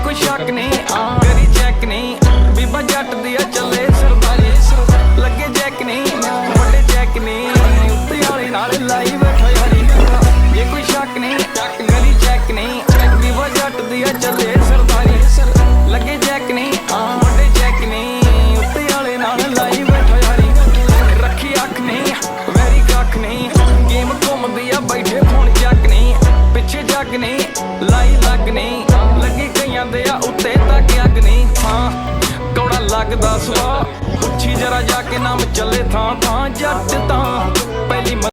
कोई शक नहीं करी चेक नहीं बीबा जट दिया चले सरदारी लगे जैक नहीं बड़े चेक नहीं उत्ते वाले नाल लाई बैठा यारी ये कोई शक नहीं करी चेक नहीं बीबा जट दिया चले सरदारी लगे जैक नहीं बड़े चेक नहीं उत्ते वाले नाल लाई बैठा यारी रखी अख नहीं वैरी कख नहीं गेम घूमदी आ बैठे फोन जग नहीं पिछे जग नहीं लाई लग नहीं लगी कईयां दे आ उत्ते तक अग नहीं हाँ कौड़ा लगदा सुआ पुछी जरा जाके नाम चले थां थां जट तां पहली